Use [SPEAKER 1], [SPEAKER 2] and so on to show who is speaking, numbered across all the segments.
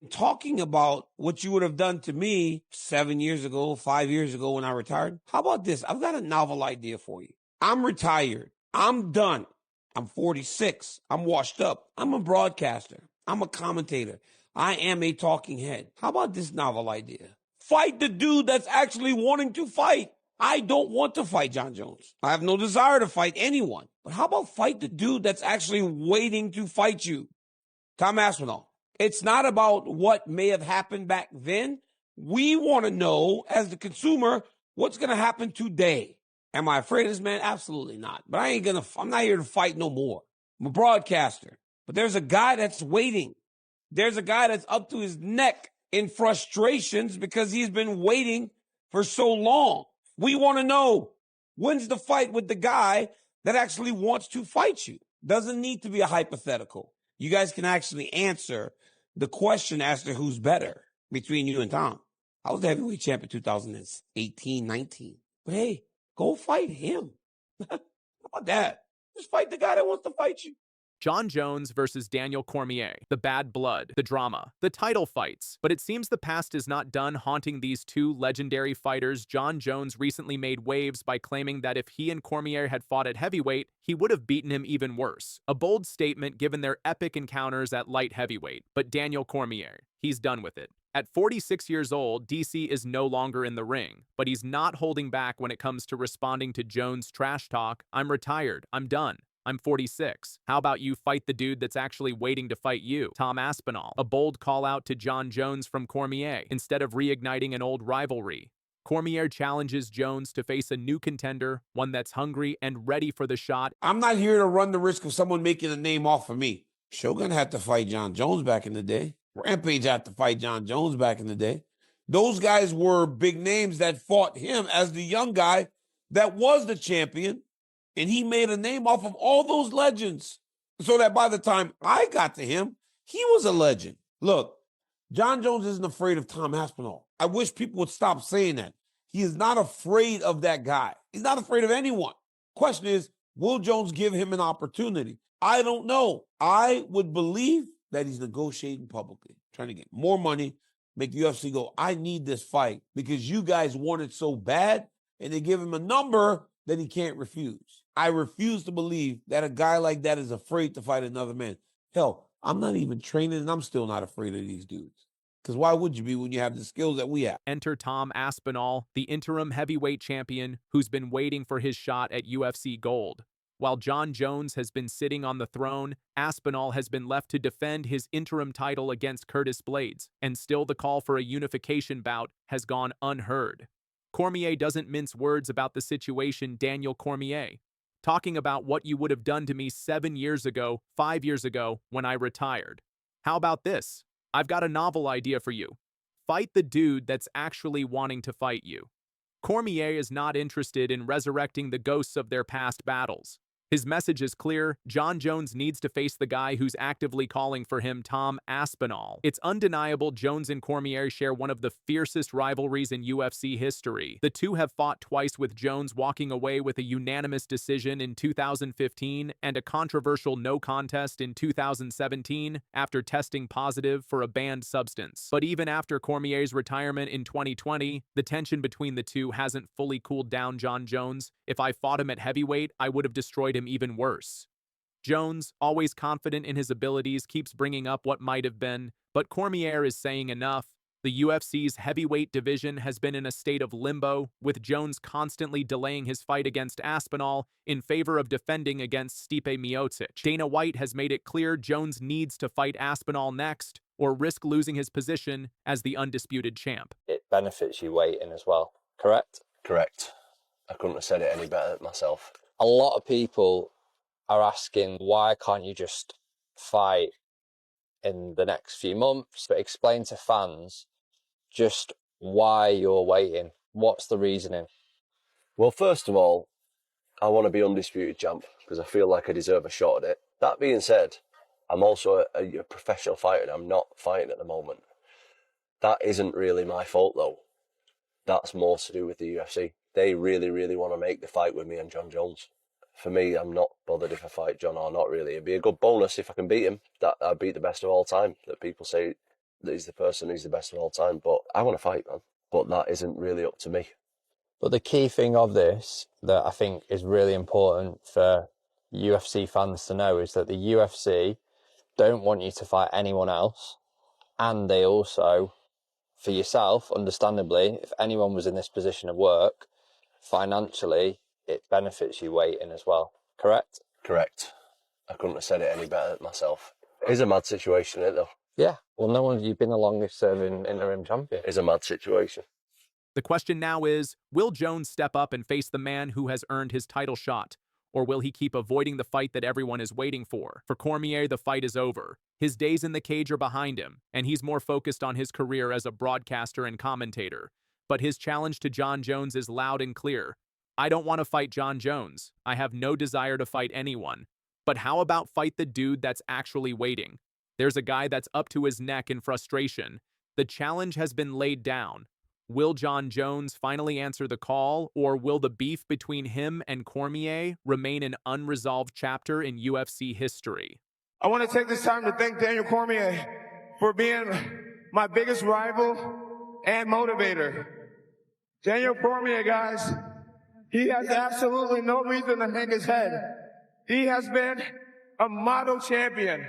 [SPEAKER 1] talking about what you would have done to me 7 years ago, 5 years ago when I retired. How about this? I've got a novel idea for you. I'm retired. I'm done. I'm 46. I'm washed up. I'm a broadcaster. I'm a commentator. I am a talking head. How about this novel idea? Fight the dude that's actually wanting to fight. I don't want to fight Jon Jones. I have no desire to fight anyone. But how about fight the dude that's actually waiting to fight you? Tom Aspinall. It's not about what may have happened back then. We want to know, as the consumer, what's going to happen today. Am I afraid of this man? Absolutely not. But I'm not here to fight no more. I'm a broadcaster. But there's a guy that's waiting. There's a guy that's up to his neck in frustrations because he's been waiting for so long. We want to know, when's the fight with the guy that actually wants to fight you? Doesn't need to be a hypothetical. You guys can actually answer the question as to who's better between you and Tom. I was the heavyweight champ in 2018, 19. But hey, go fight him. How about that? Just fight the guy that wants to fight you.
[SPEAKER 2] Jon Jones versus Daniel Cormier, the bad blood, the drama, the title fights. But it seems the past is not done haunting these two legendary fighters. Jon Jones recently made waves by claiming that if he and Cormier had fought at heavyweight, he would have beaten him even worse. A bold statement given their epic encounters at light heavyweight. But Daniel Cormier, he's done with it. At 46 years old, DC is no longer in the ring, but he's not holding back when it comes to responding to Jones' trash talk. I'm retired. I'm done. I'm 46. How about you fight the dude that's actually waiting to fight you? Tom Aspinall. A bold call out to Jon Jones from Cormier instead of reigniting an old rivalry. Cormier challenges Jones to face a new contender, one that's hungry and ready for the shot.
[SPEAKER 1] I'm not here to run the risk of someone making a name off of me. Shogun had to fight Jon Jones back in the day. Rampage had to fight Jon Jones back in the day. Those guys were big names that fought him as the young guy that was the champion. And he made a name off of all those legends so that by the time I got to him, he was a legend. Look, Jon Jones isn't afraid of Tom Aspinall. I wish people would stop saying that. He is not afraid of that guy. He's not afraid of anyone. Question is, will Jones give him an opportunity? I don't know. I would believe that he's negotiating publicly, trying to get more money, make the UFC go, I need this fight because you guys want it so bad, and they give him a number that he can't refuse. I refuse to believe that a guy like that is afraid to fight another man. Hell, I'm not even training, and I'm still not afraid of these dudes. Because why would you be when you have the skills that we have?
[SPEAKER 2] Enter Tom Aspinall, the interim heavyweight champion who's been waiting for his shot at UFC Gold. While Jon Jones has been sitting on the throne, Aspinall has been left to defend his interim title against Curtis Blaydes, and still the call for a unification bout has gone unheard. Cormier doesn't mince words about the situation. Daniel Cormier, talking about what you would have done to me 7 years ago, 5 years ago, when I retired. How about this? I've got a novel idea for you. Fight the dude that's actually wanting to fight you. Cormier is not interested in resurrecting the ghosts of their past battles. His message is clear. Jon Jones needs to face the guy who's actively calling for him, Tom Aspinall. It's undeniable Jones and Cormier share one of the fiercest rivalries in UFC history. The two have fought twice, with Jones walking away with a unanimous decision in 2015 and a controversial no contest in 2017 after testing positive for a banned substance. But even after Cormier's retirement in 2020, the tension between the two hasn't fully cooled down. Jon Jones, if I fought him at heavyweight, I would have destroyed him even worse. Jones, always confident in his abilities, keeps bringing up what might have been, but Cormier is saying enough. The UFC's heavyweight division has been in a state of limbo, with Jones constantly delaying his fight against Aspinall in favor of defending against Stipe Miocic. Dana White has made it clear Jones needs to fight Aspinall next, or risk losing his position as the undisputed champ.
[SPEAKER 3] It benefits you waiting as well, correct?
[SPEAKER 4] Correct. I couldn't have said it any better myself.
[SPEAKER 3] A lot of people are asking, why can't you just fight in the next few months? But explain to fans just why you're waiting. What's the reasoning?
[SPEAKER 4] Well, first of all, I want to be undisputed champ because I feel like I deserve a shot at it. That being said, I'm also a professional fighter and I'm not fighting at the moment. That isn't really my fault though. That's more to do with the UFC. They really, really want to make the fight with me and Jon Jones. For me, I'm not bothered if I fight Jon or not really. It'd be a good bonus if I can beat him. That I'd beat the best of all time. That people say that he's the person who's the best of all time. But I want to fight, man. But that isn't really up to me.
[SPEAKER 3] But the key thing of this that I think is really important for UFC fans to know is that the UFC don't want you to fight anyone else. And they also, for yourself, understandably, if anyone was in this position of work, financially, it benefits you waiting as well. Correct?
[SPEAKER 4] Correct. I couldn't have said it any better myself. It is a mad situation, isn't it, though?
[SPEAKER 3] Yeah. Well, no one, you've been the longest serving interim champion.
[SPEAKER 4] It is a mad situation.
[SPEAKER 2] The question now is, will Jones step up and face the man who has earned his title shot? Or will he keep avoiding the fight that everyone is waiting for? For Cormier, the fight is over. His days in the cage are behind him, and he's more focused on his career as a broadcaster and commentator. But his challenge to Jon Jones is loud and clear. I don't want to fight Jon Jones. I have no desire to fight anyone. But how about fight the dude that's actually waiting? There's a guy that's up to his neck in frustration. The challenge has been laid down. Will Jon Jones finally answer the call, or will the beef between him and Cormier remain an unresolved chapter in UFC history?
[SPEAKER 5] I want to take this time to thank Daniel Cormier for being my biggest rival and motivator. Daniel Cormier, guys, he has absolutely no reason to hang his head. He has been a model champion,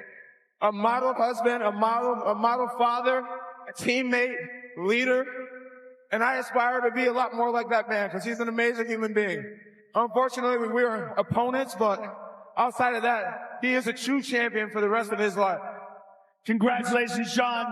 [SPEAKER 5] a model husband, a model father, a teammate, leader. And I aspire to be a lot more like that man because he's an amazing human being. Unfortunately, we were opponents, but outside of that, he is a true champion for the rest of his life. Congratulations, Jon.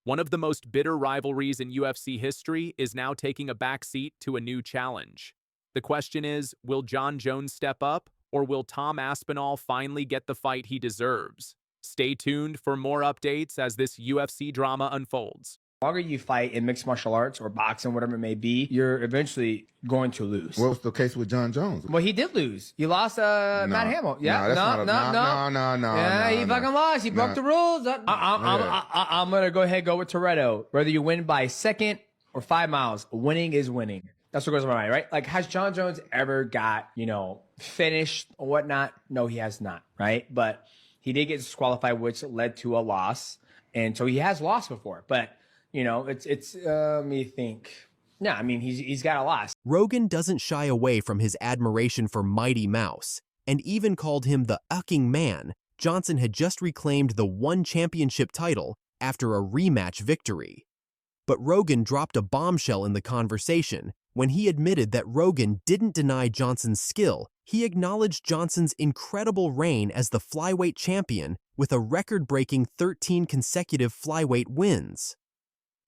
[SPEAKER 2] One of the most bitter rivalries in UFC history is now taking a backseat to a new challenge. The question is, will Jon Jones step up, or will Tom Aspinall finally get the fight he deserves? Stay tuned for more updates as this UFC drama unfolds.
[SPEAKER 6] The longer you fight in mixed martial arts or boxing, whatever it may be, you're eventually going to lose.
[SPEAKER 7] What was the case with Jon Jones?
[SPEAKER 6] Well, he did lose. He lost Matt Hamill. Yeah,
[SPEAKER 7] no.
[SPEAKER 6] Yeah, he fucking lost. He broke the rules. I'm going to go ahead and go with Toretto. Whether you win by second or 5 miles, winning is winning. That's what goes in my mind, right? Like, has Jon Jones ever got, finished or whatnot? No, he has not, right? But he did get disqualified, which led to a loss. And so he has lost before. But let me think. No, I mean, he's got a loss.
[SPEAKER 8] Rogan doesn't shy away from his admiration for Mighty Mouse, and even called him the ucking man. Johnson had just reclaimed the one championship title after a rematch victory. But Rogan dropped a bombshell in the conversation when he admitted that Rogan didn't deny Johnson's skill. He acknowledged Johnson's incredible reign as the flyweight champion with a record-breaking 13 consecutive flyweight wins.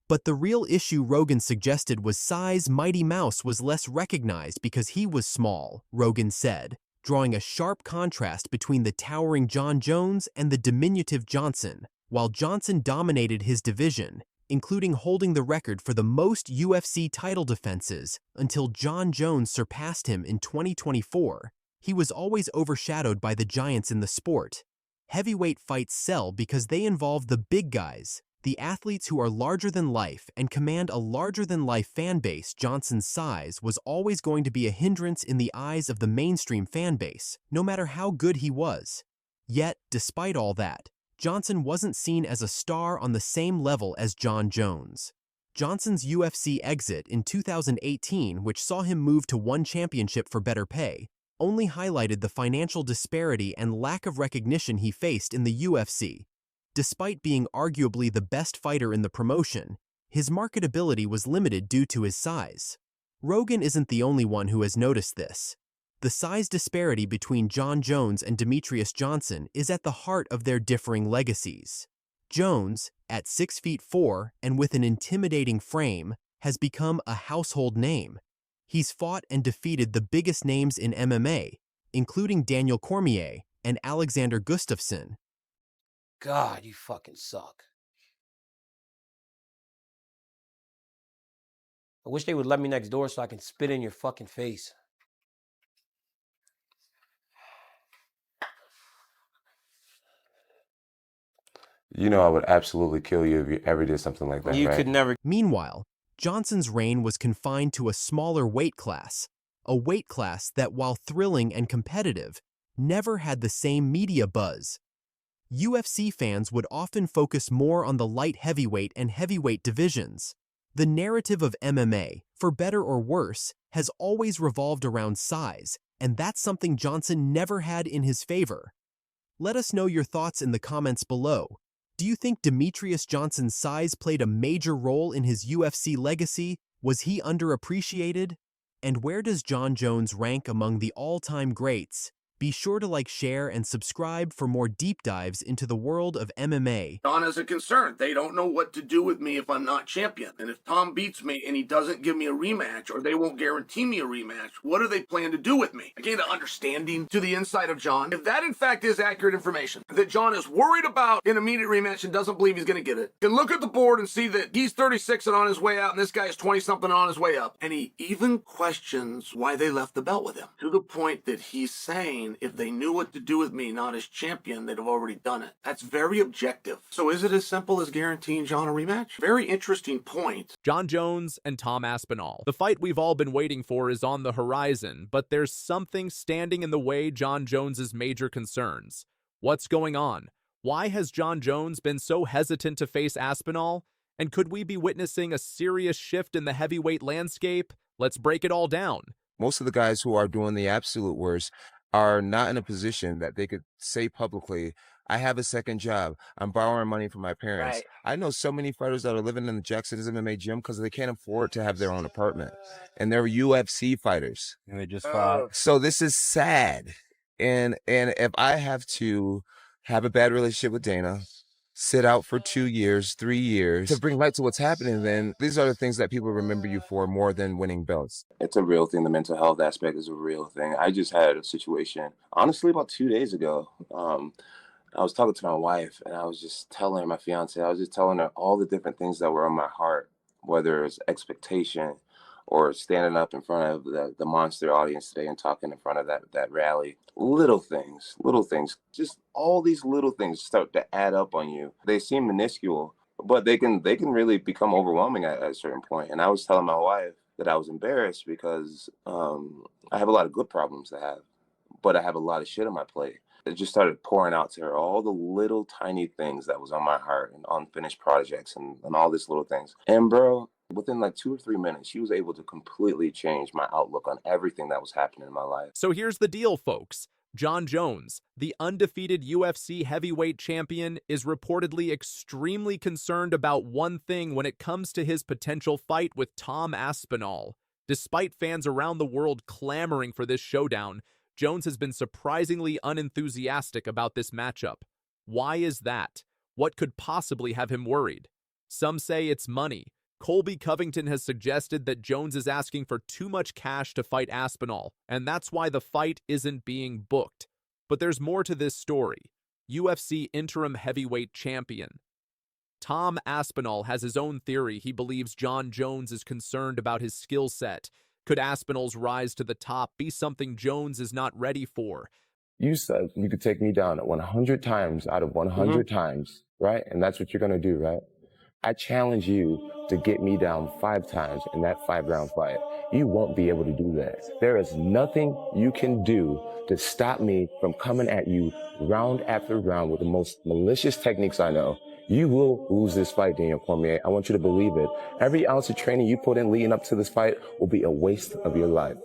[SPEAKER 8] But the real issue Rogan suggested was size. Mighty Mouse was less recognized because he was small, Rogan said, drawing a sharp contrast between the towering Jon Jones and the diminutive Johnson. While Johnson dominated his division, including holding the record for the most UFC title defenses until Jon Jones surpassed him in 2024, he was always overshadowed by the giants in the sport. Heavyweight fights sell because they involve the big guys, the athletes who are larger than life and command a larger-than-life fan base. Johnson's size was always going to be a hindrance in the eyes of the mainstream fan base, no matter how good he was. Yet, despite all that, Johnson wasn't seen as a star on the same level as Jon Jones. Johnson's UFC exit in 2018, which saw him move to one championship for better pay, only highlighted the financial disparity and lack of recognition he faced in the UFC. Despite being arguably the best fighter in the promotion, his marketability was limited due to his size. Rogan isn't the only one who has noticed this. The size disparity between Jon Jones and Demetrious Johnson is at the heart of their differing legacies. Jones, at 6'4" and with an intimidating frame, has become a household name. He's fought and defeated the biggest names in MMA, including Daniel Cormier and Alexander Gustafsson.
[SPEAKER 1] God, you fucking suck. I wish they would let me next door so I can spit in your fucking face.
[SPEAKER 9] You know I would absolutely kill you if you ever did something like that,
[SPEAKER 1] You
[SPEAKER 9] right?
[SPEAKER 1] could never.
[SPEAKER 8] Meanwhile, Johnson's reign was confined to a smaller weight class, a weight class that, while thrilling and competitive, never had the same media buzz. UFC fans would often focus more on the light heavyweight and heavyweight divisions. The narrative of MMA, for better or worse, has always revolved around size, and that's something Johnson never had in his favor. Let us know your thoughts in the comments below. Do you think Demetrious Johnson's size played a major role in his UFC legacy? Was he underappreciated? And where does Jon Jones rank among the all-time greats? Be sure to like, share, and subscribe for more deep dives into the world of MMA.
[SPEAKER 7] Jon has a concern. They don't know what to do with me if I'm not champion. And if Tom beats me and he doesn't give me a rematch, or they won't guarantee me a rematch, what do they plan to do with me? Again, an understanding to the inside of Jon. If that in fact is accurate information, that Jon is worried about an immediate rematch and doesn't believe he's going to get it, can look at the board and see that he's 36 and on his way out, and this guy is 20-something on his way up. And he even questions why they left the belt with him, to the point that he's saying, if they knew what to do with me not as champion, they'd have already done it. That's very objective. So is it as simple as guaranteeing Jon a rematch? Very interesting point.
[SPEAKER 2] Jon Jones and Tom Aspinall. The fight we've all been waiting for is on the horizon, but there's something standing in the way Jon Jones's major concerns. What's going on? Why has Jon Jones been so hesitant to face Aspinall? And could we be witnessing a serious shift in the heavyweight landscape? Let's break it all down.
[SPEAKER 9] Most of the guys who are doing the absolute worst are not in a position that they could say publicly, I have a second job. I'm borrowing money from my parents.
[SPEAKER 3] Right.
[SPEAKER 9] I know so many fighters that are living in the Jackson's MMA gym because they can't afford to have their own apartment. And they're UFC fighters.
[SPEAKER 10] And they just fought.
[SPEAKER 9] So this is sad. And if I have to have a bad relationship with Dana, sit out for 2 years, 3 years, to bring light to what's happening, then these are the things that people remember you for more than winning belts.
[SPEAKER 11] It's a real thing. The mental health aspect is a real thing. I just had a situation, honestly, about 2 days ago. I was talking to my wife, and I was just telling her, my fiance, I was just telling her all the different things that were on my heart, whether it's expectation or standing up in front of the monster audience today and talking in front of that rally. Little things, just all these little things start to add up on you. They seem minuscule, but they can really become overwhelming at a certain point. And I was telling my wife that I was embarrassed because I have a lot of good problems to have, but I have a lot of shit on my plate. It just started pouring out to her, all the little tiny things that was on my heart and unfinished projects and all these little things. And bro, within like 2 or 3 minutes, she was able to completely change my outlook on everything that was happening in my life.
[SPEAKER 2] So here's the deal, folks. Jon Jones, the undefeated UFC heavyweight champion, is reportedly extremely concerned about one thing when it comes to his potential fight with Tom Aspinall. Despite fans around the world clamoring for this showdown, Jones has been surprisingly unenthusiastic about this matchup. Why is that? What could possibly have him worried? Some say it's money. Colby Covington has suggested that Jones is asking for too much cash to fight Aspinall, and that's why the fight isn't being booked. But there's more to this story. UFC interim heavyweight champion Tom Aspinall has his own theory. He believes Jon Jones is concerned about his skill set. Could Aspinall's rise to the top be something Jones is not ready for?
[SPEAKER 11] You said you could take me down 100 times out of 100 times, right? And that's what you're going to do, right? I challenge you to get me down 5 times in that 5-round fight. You won't be able to do that. There is nothing you can do to stop me from coming at you round after round with the most malicious techniques I know. You will lose this fight, Daniel Cormier. I want you to believe it. Every ounce of training you put in leading up to this fight will be a waste of your life.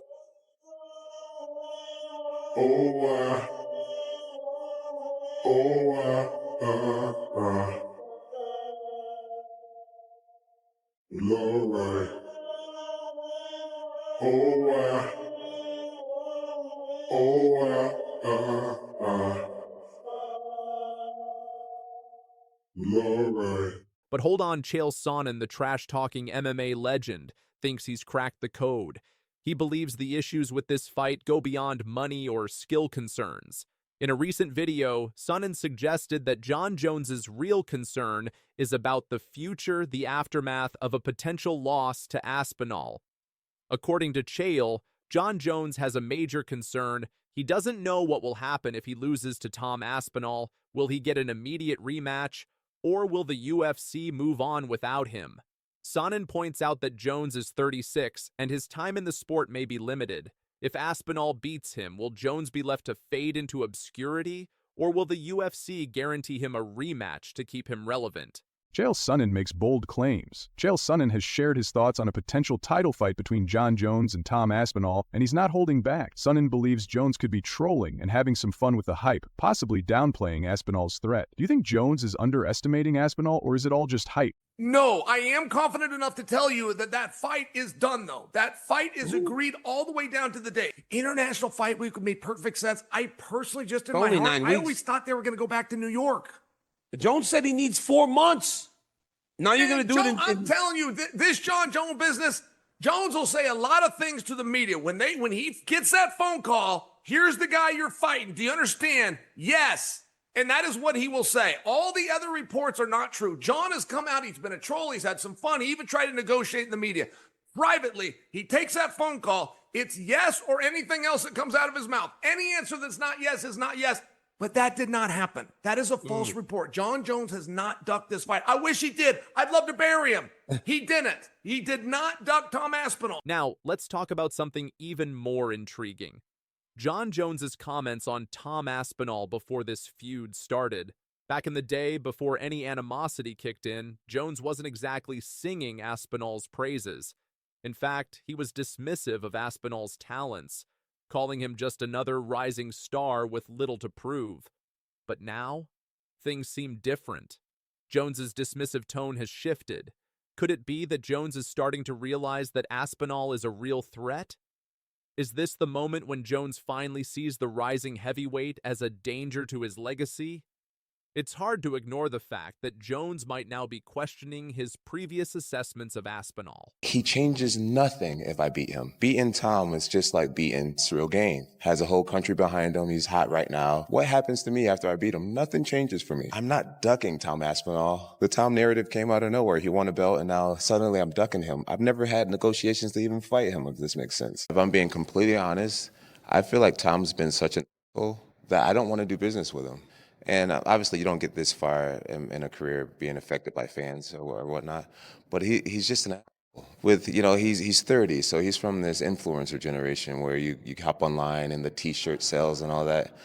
[SPEAKER 2] But hold on, Chael Sonnen, the trash-talking MMA legend, thinks he's cracked the code. He believes the issues with this fight go beyond money or skill concerns. In a recent video, Sonnen suggested that Jon Jones's real concern is about the future, the aftermath of a potential loss to Aspinall. According to Chael, Jon Jones has a major concern. He doesn't know what will happen if he loses to Tom Aspinall. Will he get an immediate rematch? Or will the UFC move on without him? Sonnen points out that Jones is 36 and his time in the sport may be limited. If Aspinall beats him, will Jones be left to fade into obscurity? Or will the UFC guarantee him a rematch to keep him relevant?
[SPEAKER 10] Chael Sonnen makes bold claims. Chael Sonnen has shared his thoughts on a potential title fight between Jon Jones and Tom Aspinall, and he's not holding back. Sonnen believes Jones could be trolling and having some fun with the hype, possibly downplaying Aspinall's threat. Do you think Jones is underestimating Aspinall, or is it all just hype?
[SPEAKER 7] No, I am confident enough to tell you that that fight is done, though. That fight is agreed all the way down to the day. International Fight Week would make perfect sense. I personally, just in my
[SPEAKER 1] Only
[SPEAKER 7] heart,
[SPEAKER 1] 9
[SPEAKER 7] I
[SPEAKER 1] weeks.
[SPEAKER 7] always thought they were going to go back to New York.
[SPEAKER 1] He said he needs 4 months. Now you're going to do it
[SPEAKER 7] I'm telling you, this Jon Jones business, Jones will say a lot of things to the media. When he gets that phone call, here's the guy you're fighting. Do you understand? Yes. And that is what he will say. All the other reports are not true. Jon has come out. He's been a troll. He's had some fun. He even tried to negotiate in the media. Privately, he takes that phone call. It's yes or anything else that comes out of his mouth. Any answer that's not yes is not yes. But that did not happen. That is a false report. Jon Jones has not ducked this fight. I wish he did. I'd love to bury him. He didn't. He did not duck Tom Aspinall.
[SPEAKER 2] Now, let's talk about something even more intriguing. Jon Jones's comments on Tom Aspinall before this feud started. Back in the day, before any animosity kicked in, Jones wasn't exactly singing Aspinall's praises. In fact, he was dismissive of Aspinall's talents, calling him just another rising star with little to prove. But now, things seem different. Jones's dismissive tone has shifted. Could it be that Jones is starting to realize that Aspinall is a real threat? Is this the moment when Jones finally sees the rising heavyweight as a danger to his legacy? It's hard to ignore the fact that Jones might now be questioning his previous assessments of Aspinall.
[SPEAKER 11] He changes nothing if I beat him. Beating Tom is just like beating Cyril Gain. Has a whole country behind him. He's hot right now. What happens to me after I beat him? Nothing changes for me. I'm not ducking Tom Aspinall. The Tom narrative came out of nowhere. He won a belt and now suddenly I'm ducking him. I've never had negotiations to even fight him, if this makes sense. If I'm being completely honest, I feel like Tom's been such an asshole that I don't want to do business with him. And obviously, you don't get this far in a career being affected by fans or whatnot. But he's just an asshole. He's 30, so he's from this influencer generation where you hop online and the T-shirt sales and all that.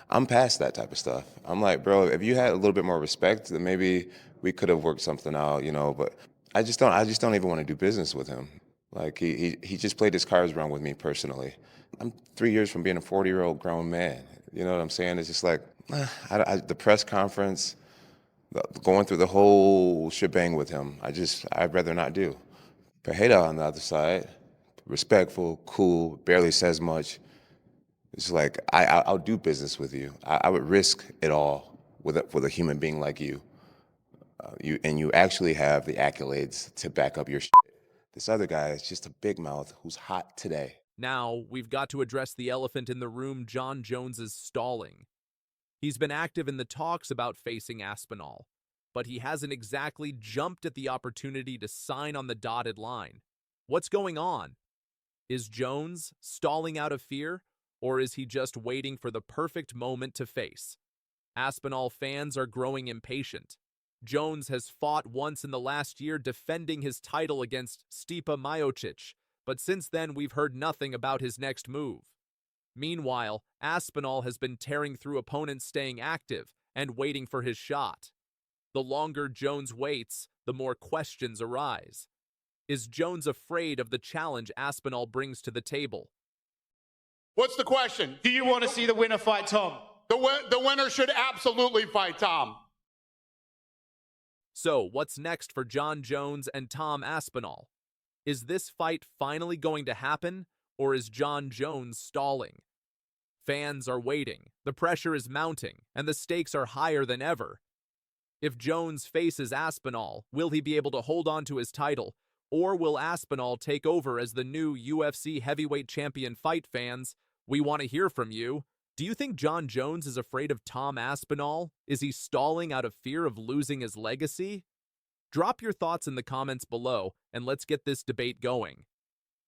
[SPEAKER 11] I'm past that type of stuff. I'm like, bro, if you had a little bit more respect, then maybe we could have worked something out, But I just don't even want to do business with him. Like he just played his cards wrong with me personally. I'm 3 years from being a 40-year-old grown man. You know what I'm saying? It's just like the press conference, going through the whole shebang with him. I'd rather not do. Pereira on the other side, respectful, cool, barely says much. It's like I'll do business with you. I would risk it all with a human being like you. You actually have the accolades to back up your shit. This other guy is just a big mouth who's hot today.
[SPEAKER 2] Now, we've got to address the elephant in the room. Jon Jones is stalling. He's been active in the talks about facing Aspinall, but he hasn't exactly jumped at the opportunity to sign on the dotted line. What's going on? Is Jones stalling out of fear, or is he just waiting for the perfect moment to face? Aspinall fans are growing impatient. Jones has fought once in the last year defending his title against Stipe Miocic, but since then we've heard nothing about his next move. Meanwhile, Aspinall has been tearing through opponents staying active and waiting for his shot. The longer Jones waits, the more questions arise. Is Jones afraid of the challenge Aspinall brings to the table?
[SPEAKER 12] What's the question?
[SPEAKER 5] Do you want to see the winner fight Tom?
[SPEAKER 12] The winner should absolutely fight Tom.
[SPEAKER 2] So, what's next for Jon Jones and Tom Aspinall? Is this fight finally going to happen, or is Jon Jones stalling? Fans are waiting, the pressure is mounting, and the stakes are higher than ever. If Jones faces Aspinall, will he be able to hold on to his title, or will Aspinall take over as the new UFC heavyweight champion? Fight fans, we want to hear from you. Do you think Jon Jones is afraid of Tom Aspinall? Is he stalling out of fear of losing his legacy? Drop your thoughts in the comments below, and let's get this debate going.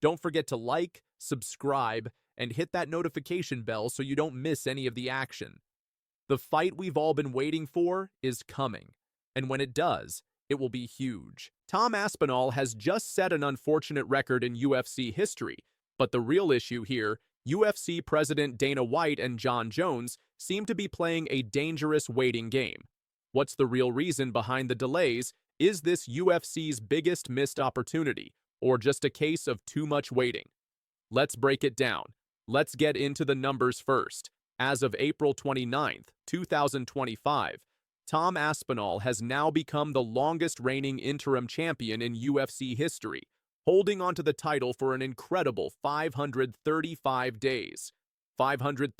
[SPEAKER 2] Don't forget to like, subscribe, and hit that notification bell so you don't miss any of the action. The fight we've all been waiting for is coming, and when it does, it will be huge. Tom Aspinall has just set an unfortunate record in UFC history, but the real issue here UFC President Dana White and Jon Jones seem to be playing a dangerous waiting game. What's the real reason behind the delays? Is this UFC's biggest missed opportunity, or just a case of too much waiting? Let's break it down. Let's get into the numbers first. As of April 29, 2025, Tom Aspinall has now become the longest reigning interim champion in UFC history, holding onto the title for an incredible 535 days.